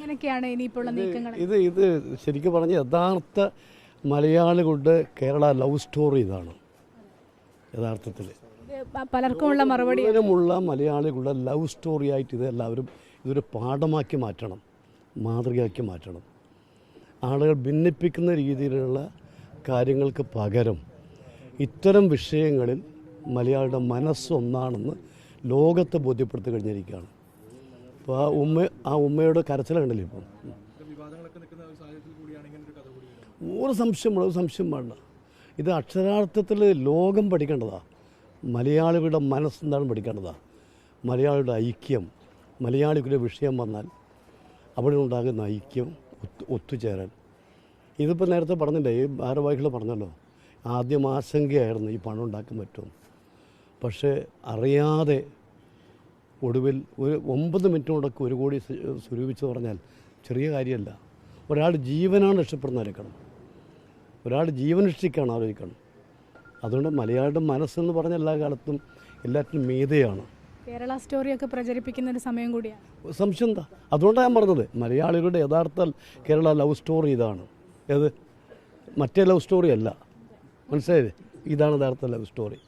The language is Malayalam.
എങ്ങനെയൊക്കെയാണ് ഇനിയിപ്പോൾ നീക്കങ്ങൾ? ഇത് ശരിക്കും പറഞ്ഞ യഥാർത്ഥ മലയാളികളുടെ കേരള ലവ് സ്റ്റോറി ഇതാണ് യഥാർത്ഥത്തിൽ. പലർക്കുമുള്ള മറുപടി മലയാളികളുടെ ലവ് സ്റ്റോറി ആയിട്ട് ഇതെല്ലാവരും ഇതൊരു പാഠമാക്കി മാറ്റണം, മാതൃകയാക്കി മാറ്റണം. ആളുകൾ ഭിന്നിപ്പിക്കുന്ന രീതിയിലുള്ള കാര്യങ്ങൾക്ക് പകരം ഇത്തരം വിഷയങ്ങളിൽ മലയാളിയുടെ മനസ്സൊന്നാണെന്ന് ലോകത്തെ ബോധ്യപ്പെടുത്തി കഴിഞ്ഞിരിക്കുകയാണ്. അപ്പോൾ ആ ഉമ്മയുടെ കരച്ചിലുണ്ടല്ലോ ഇപ്പം. ഒരു സംശയം വേണ്ട. ഇത് അക്ഷരാർത്ഥത്തിൽ ലോകം പഠിക്കേണ്ടതാണ്. മലയാളികളുടെ മനസ്സെന്താണ് പഠിക്കേണ്ടതാണ്. മലയാളിയുടെ ഐക്യം, മലയാളികളുടെ വിഷയം വന്നാൽ അവിടെ ഉണ്ടാകുന്ന ഐക്യം, ഒത്തുചേരൽ. ഇതിപ്പോൾ നേരത്തെ പറഞ്ഞില്ലേ, ഈ ഭാരവാഹികൾ പറഞ്ഞല്ലോ, ആദ്യം ആശങ്കയായിരുന്നു ഈ പണം ഉണ്ടാക്കാൻ പറ്റും. പക്ഷേ അറിയാതെ ഒടുവിൽ ഒരു 9 മിനിറ്റ് കൊണ്ടൊക്കെ 1 കോടി സ്വരൂപിച്ച് പറഞ്ഞാൽ ചെറിയ കാര്യമല്ല. ഒരാൾ ജീവനാണ് രക്ഷപ്പെടുന്നവരേക്കണം, ഒരാൾ ജീവൻ രക്ഷിക്കാണ് ആലോചിക്കണം. അതുകൊണ്ട് മലയാളിയുടെ മനസ്സെന്ന് പറഞ്ഞ എല്ലാ കാലത്തും എല്ലാറ്റിനും മീതെയാണ്. കേരള സ്റ്റോറിയൊക്കെ പ്രചരിപ്പിക്കുന്ന ഒരു സമയം കൂടിയാണ്. സംശയം എന്താ? അതുകൊണ്ടാണ് ഞാൻ പറഞ്ഞത് മലയാളികളുടെ യഥാർത്ഥ കേരള ലവ് സ്റ്റോറി ഇതാണ്. ഏത് മറ്റേ ലവ് സ്റ്റോറി അല്ല, മനസ്സിലായില്ലേ? ഇതാണ് യഥാർത്ഥ ലവ് സ്റ്റോറി.